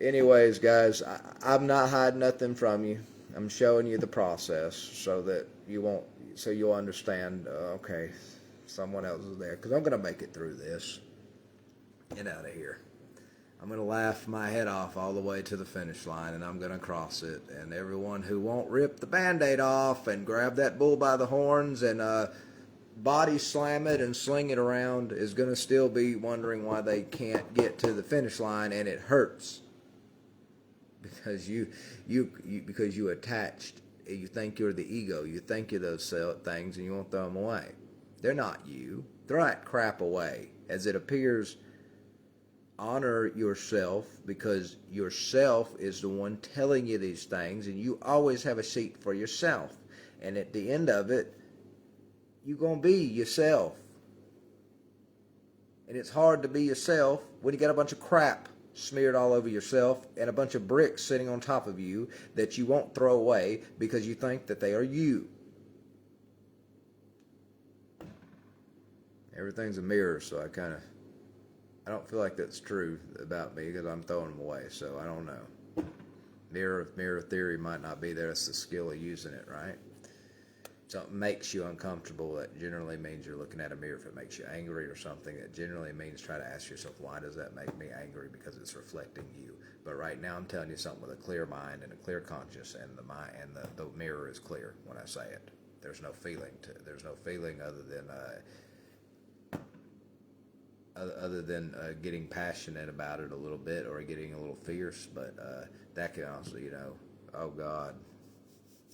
A: Anyways, guys, I'm not hiding nothing from you. I'm showing you the process so that you'll understand, okay, someone else is there, because I'm going to make it through this. Get out of here. I'm going to laugh my head off all the way to the finish line, and I'm going to cross it. And everyone who won't rip the Band-Aid off and grab that bull by the horns and body slam it and sling it around is going to still be wondering why they can't get to the finish line, and it hurts because you attached. You think you're the ego. You think you're those things, and you won't throw them away. They're not you. Throw that crap away. As it appears, honor yourself, because yourself is the one telling you these things, and you always have a seat for yourself. And at the end of it, you're going to be yourself. And it's hard to be yourself when you got a bunch of crap smeared all over yourself and a bunch of bricks sitting on top of you that you won't throw away because you think that they are you. Everything's a mirror, so I don't feel like that's true about me because I'm throwing them away, so I don't know. Mirror theory might not be there. It's the skill of using it, right? Something makes you uncomfortable, that generally means you're looking at a mirror. If it makes you angry or something, that generally means try to ask yourself, why does that make me angry? Because it's reflecting you. But right now I'm telling you something with a clear mind and a clear conscience, and the mirror is clear when I say it. There's no feeling other than getting passionate about it a little bit or getting a little fierce, but that can also, oh God,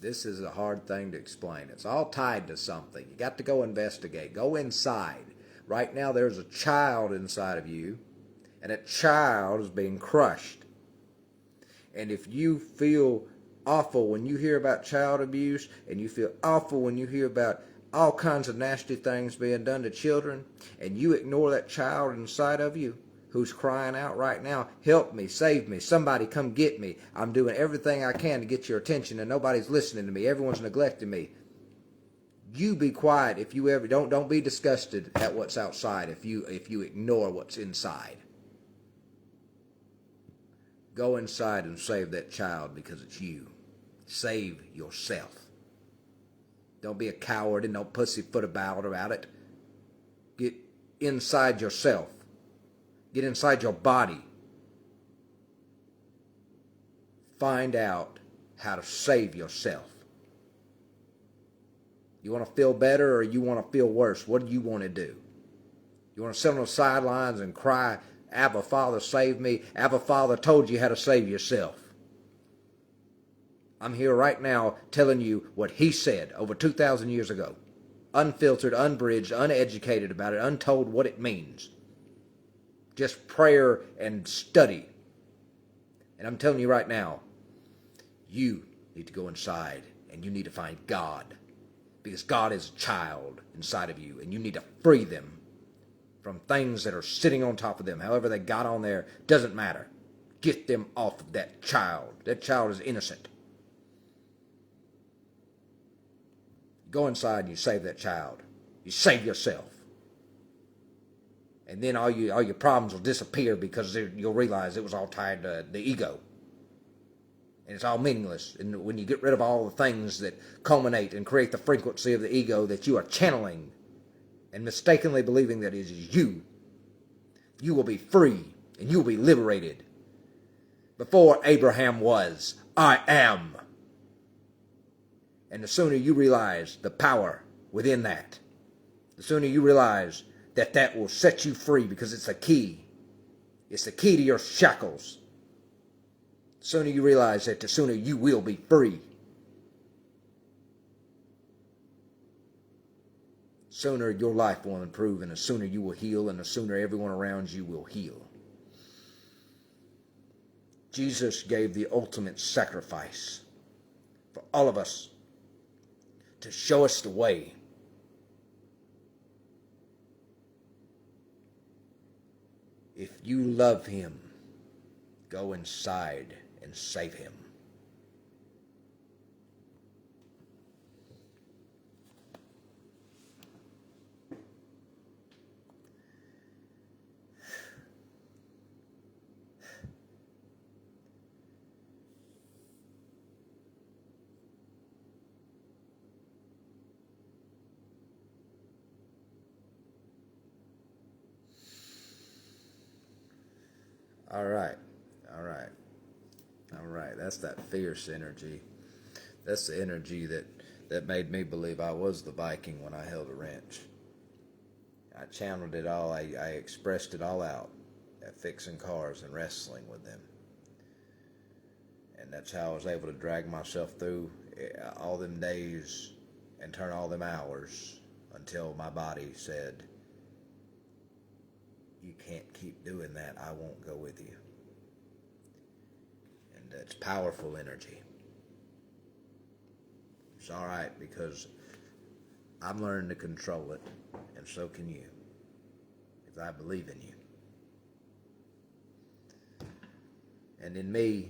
A: this is a hard thing to explain. It's all tied to something. You got to go investigate. Go inside. Right now there's a child inside of you, and a child is being crushed. And if you feel awful when you hear about child abuse, and you feel awful when you hear about all kinds of nasty things being done to children, and you ignore that child inside of you who's crying out right now, help me, save me, somebody come get me. I'm doing everything I can to get your attention and nobody's listening to me. Everyone's neglecting me. You be quiet if you ever don't be disgusted at what's outside if you ignore what's inside. Go inside and save that child because it's you. Save yourself. Don't be a coward and don't pussyfoot about it. Get inside yourself. Get inside your body. Find out how to save yourself. You want to feel better or you want to feel worse? What do you want to do? You want to sit on the sidelines and cry, Abba Father, save me? Abba Father told you how to save yourself. I'm here right now telling you what he said over 2,000 years ago. Unfiltered, unbridged, uneducated about it, untold what it means. Just prayer and study. And I'm telling you right now, you need to go inside and you need to find God. Because God is a child inside of you and you need to free them from things that are sitting on top of them. However they got on there, doesn't matter. Get them off of that child. That child is innocent. Go inside and you save that child. You save yourself. And then all your problems will disappear because you'll realize it was all tied to the ego. And it's all meaningless. And when you get rid of all the things that culminate and create the frequency of the ego that you are channeling and mistakenly believing that it is you, you will be free and you will be liberated. Before Abraham was, I am. And the sooner you realize the power within that, the sooner you realize that that will set you free because it's a key. It's the key to your shackles. The sooner you realize that, the sooner you will be free. The sooner your life will improve and the sooner you will heal and the sooner everyone around you will heal. Jesus gave the ultimate sacrifice for all of us to show us the way. If you love him, go inside and save him. All right. That's that fierce energy. That's the energy that made me believe I was the Viking when I held a wrench. I channeled it all. I expressed it all out at fixing cars and wrestling with them. And that's how I was able to drag myself through all them days and turn all them hours until my body said, you can't keep doing that. I won't go with you. And it's powerful energy. It's all right because I'm learning to control it, and so can you, because I believe in you. And in me,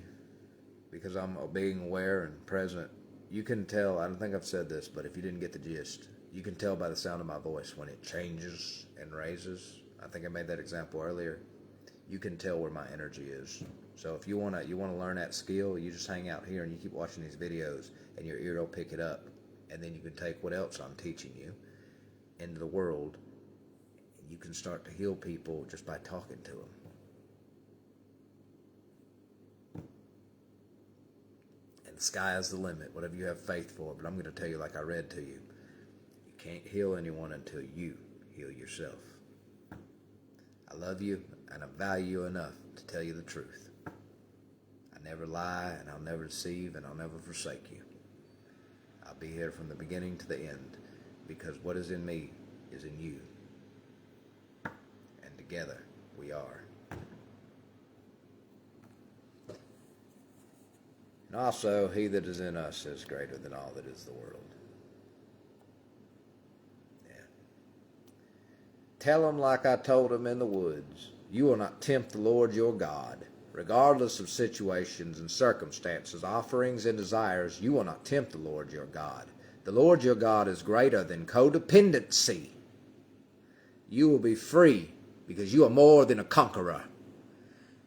A: because I'm being aware and present, you can tell, I don't think I've said this, but if you didn't get the gist, you can tell by the sound of my voice when it changes and raises. I think I made that example earlier. You can tell where my energy is. So if you wanna learn that skill, you just hang out here and you keep watching these videos, and your ear will pick it up, and then you can take what else I'm teaching you into the world, and you can start to heal people just by talking to them. And the sky is the limit, whatever you have faith for. But I'm going to tell you, like I read to you, you can't heal anyone until you heal yourself. I love you, and I value you enough to tell you the truth. I never lie, and I'll never deceive, and I'll never forsake you. I'll be here from the beginning to the end, because what is in me is in you. And together we are And also, he that is in us is greater than all that is the world. Yeah. Tell him like I told him in the woods, you will not tempt the Lord your God. Regardless of situations and circumstances, offerings and desires, you will not tempt the Lord your God. The Lord your God is greater than codependency. You will be free because you are more than a conqueror.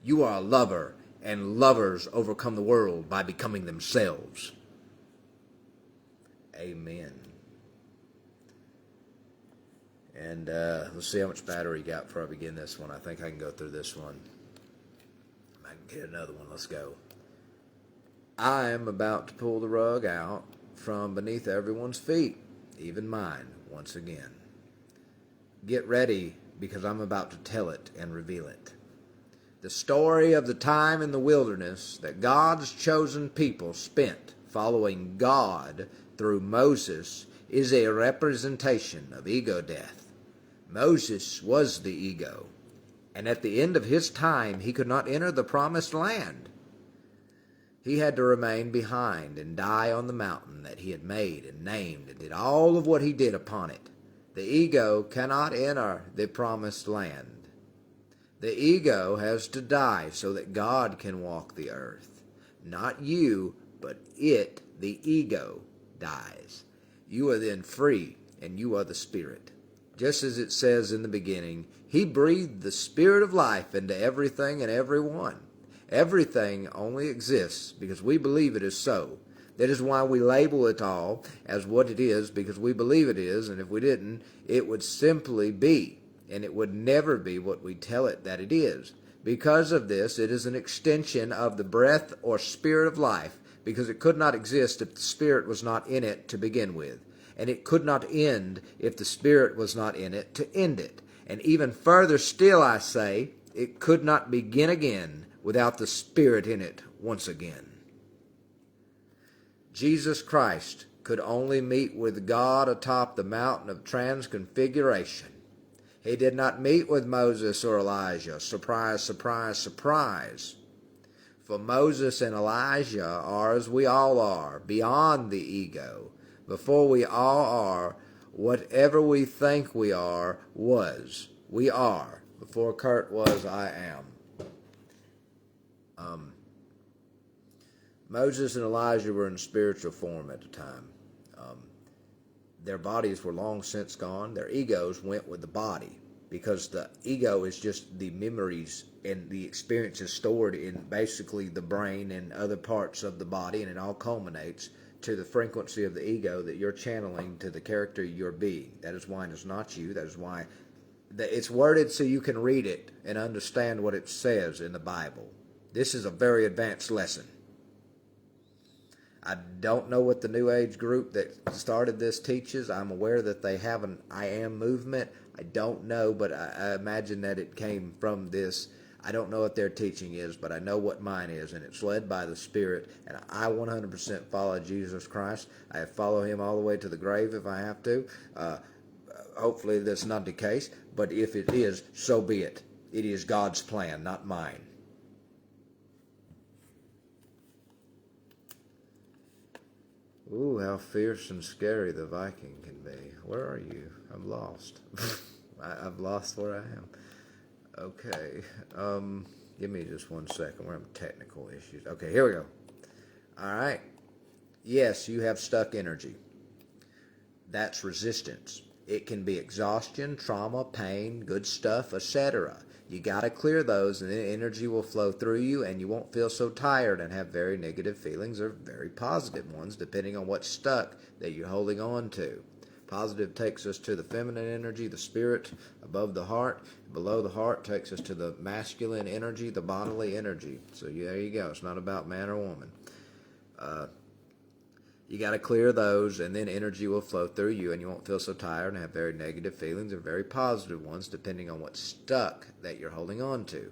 A: You are a lover, and lovers overcome the world by becoming themselves. Amen. And let's see how much battery you got before I begin this one. I think I can go through this one. I can get another one. Let's go. I am about to pull the rug out from beneath everyone's feet, even mine, once again. Get ready, because I'm about to tell it and reveal it. The story of the time in the wilderness that God's chosen people spent following God through Moses is a representation of ego death. Moses was the ego, and at the end of his time he could not enter the promised land. He had to remain behind and die on the mountain that he had made and named and did all of what he did upon it. The ego cannot enter the promised land. The ego has to die so that God can walk the earth. Not you, but it, the ego, dies. You are then free, and you are the spirit. Just as it says in the beginning, he breathed the spirit of life into everything and everyone. Everything only exists because we believe it is so. That is why we label it all as what it is, because we believe it is, and if we didn't, it would simply be, and it would never be what we tell it that it is. Because of this, it is an extension of the breath or spirit of life, because it could not exist if the spirit was not in it to begin with, and it could not end if the spirit was not in it to end it. And even further still, I say, it could not begin again without the spirit in it once again. Jesus Christ could only meet with God atop the mountain of transfiguration. He did not meet with Moses or Elijah. Surprise, surprise, surprise. For Moses and Elijah are, as we all are, beyond the ego. Before we all are, whatever we think we are was. We are. Before Kurt was, I am. Moses and Elijah were in spiritual form at the time. Their bodies were long since gone. Their egos went with the body, because the ego is just the memories and the experiences stored in basically the brain and other parts of the body, and it all culminates to the frequency of the ego that you're channeling to the character you're being. That is why it is not you. That is why it's worded so you can read it and understand what it says in the Bible. This is a very advanced lesson. I don't know what the New Age group that started this teaches. I'm aware that they have an I am movement. I don't know, but I imagine that it came from this. I don't know what their teaching is, but I know what mine is, and it's led by the Spirit, and I 100% follow Jesus Christ. I follow him all the way to the grave if I have to. Hopefully that's not the case, but if it is, so be it. It is God's plan, not mine. Ooh, how fierce and scary the Viking can be. Where are you? I'm lost. I've lost where I am. Okay. Give me just 1 second. We're having technical issues. Okay, here we go. All right. Yes, you have stuck energy. That's resistance. It can be exhaustion, trauma, pain, good stuff, etc. You got to clear those, and then energy will flow through you, and you won't feel so tired and have very negative feelings or very positive ones, depending on what's stuck that you're holding on to. Positive takes us to the feminine energy, the spirit above the heart. Below the heart takes us to the masculine energy, the bodily energy. So there you go. It's not about man or woman. You got to clear those, and then energy will flow through you, and you won't feel so tired and have very negative feelings or very positive ones, depending on what's stuck that you're holding on to.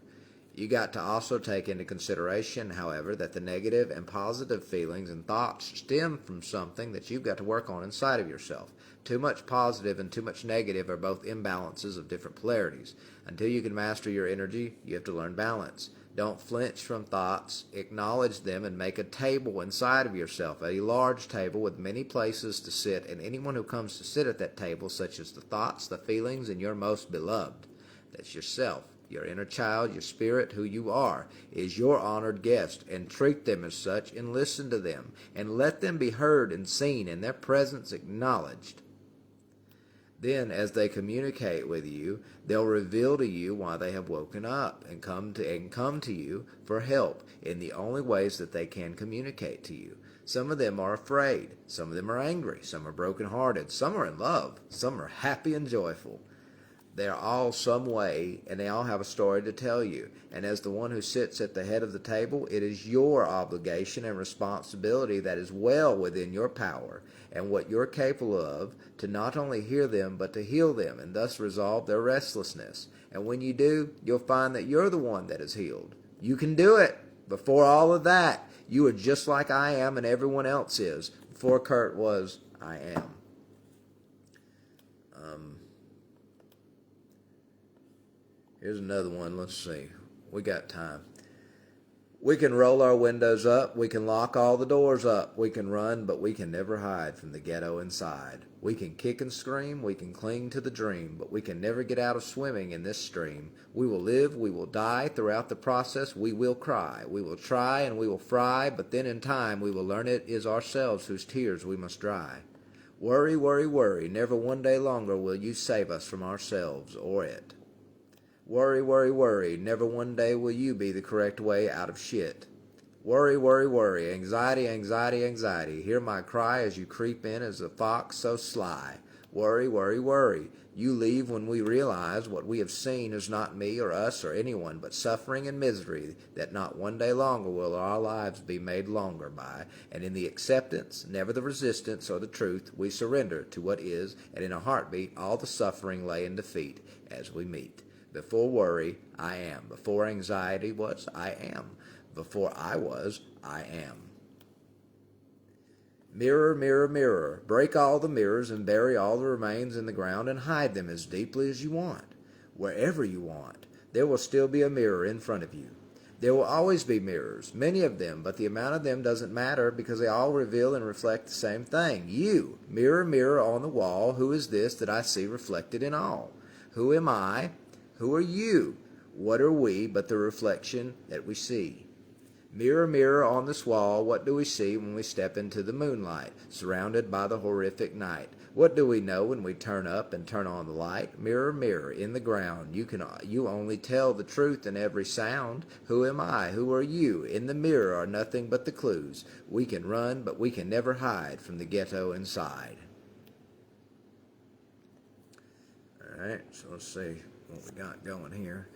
A: You got to also take into consideration, however, that the negative and positive feelings and thoughts stem from something that you've got to work on inside of yourself. Too much positive and too much negative are both imbalances of different polarities. Until you can master your energy, you have to learn balance. Don't flinch from thoughts. Acknowledge them and make a table inside of yourself, a large table with many places to sit, and anyone who comes to sit at that table, such as the thoughts, the feelings, and your most beloved, that's yourself, your inner child, your spirit, who you are, is your honored guest, and treat them as such, and listen to them, and let them be heard and seen, and their presence acknowledged. Then, as they communicate with you, they'll reveal to you why they have woken up and come to you for help in the only ways that they can communicate to you. Some of them are afraid, some of them are angry, some are brokenhearted, some are in love, some are happy and joyful. They're all some way, and they all have a story to tell you. And as the one who sits at the head of the table, it is your obligation and responsibility that is well within your power and what you're capable of to not only hear them, but to heal them and thus resolve their restlessness. And when you do, you'll find that you're the one that is healed. You can do it. Before all of that, you are just like I am and everyone else is. Before Kurt was, I am. Here's another one. Let's see. We got time. We can roll our windows up. We can lock all the doors up. We can run, but we can never hide from the ghetto inside. We can kick and scream. We can cling to the dream, but we can never get out of swimming in this stream. We will live. We will die. Throughout the process, we will cry. We will try and we will fry, but then in time we will learn it is ourselves whose tears we must dry. Worry, worry, worry. Never one day longer will you save us from ourselves or it. Worry, worry, worry. Never one day will you be the correct way out of shit. Worry, worry, worry. Anxiety, anxiety, anxiety. Hear my cry as you creep in as a fox so sly. Worry, worry, worry. You leave when we realize what we have seen is not me or us or anyone, but suffering and misery that not one day longer will our lives be made longer by. And in the acceptance, never the resistance or the truth, we surrender to what is, and in a heartbeat all the suffering lay in defeat as we meet. Before worry, I am. Before anxiety was, I am. Before I was, I am. Mirror, mirror, mirror, break all the mirrors and bury all the remains in the ground and hide them as deeply as you want. Wherever you want, there will still be a mirror in front of you. There will always be mirrors, many of them, but the amount of them doesn't matter because they all reveal and reflect the same thing. You, mirror, mirror on the wall, who is this that I see reflected in all? Who am I? Who are you? What are we but the reflection that we see? Mirror, mirror on this wall, what do we see when we step into the moonlight, surrounded by the horrific night? What do we know when we turn up and turn on the light? Mirror, mirror in the ground, you only tell the truth in every sound. Who am I? Who are you? In the mirror are nothing but the clues. We can run, but we can never hide from the ghetto inside. All right, so let's see what we got going here.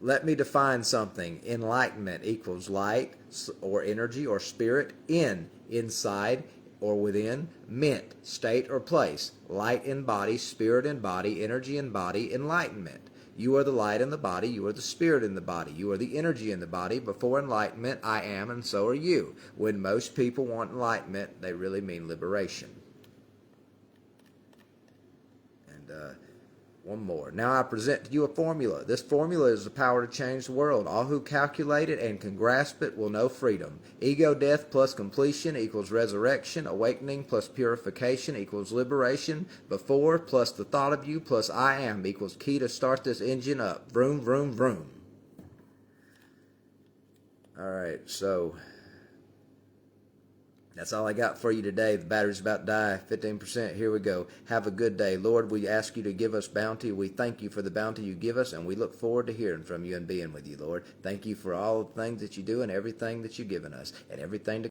A: Let me define something. Enlightenment equals light or energy or spirit. Inside or within. Ment, state or place. Light in body, spirit in body, energy in body, enlightenment. You are the light in the body, you are the spirit in the body, you are the energy in the body. Before enlightenment, I am, and so are you. When most people want enlightenment, they really mean liberation. And one more. Now I present to you a formula. This formula is the power to change the world. All who calculate it and can grasp it will know freedom. Ego death plus completion equals resurrection. Awakening plus purification equals liberation. Before plus the thought of you plus I am equals key to start this engine up. Vroom, vroom, vroom. All right, so that's all I got for you today. The battery's about to die. 15%. Here we go. Have a good day. Lord, we ask you to give us bounty. We thank you for the bounty you give us, and we look forward to hearing from you and being with you, Lord. Thank you for all the things that you do and everything that you've given us and everything to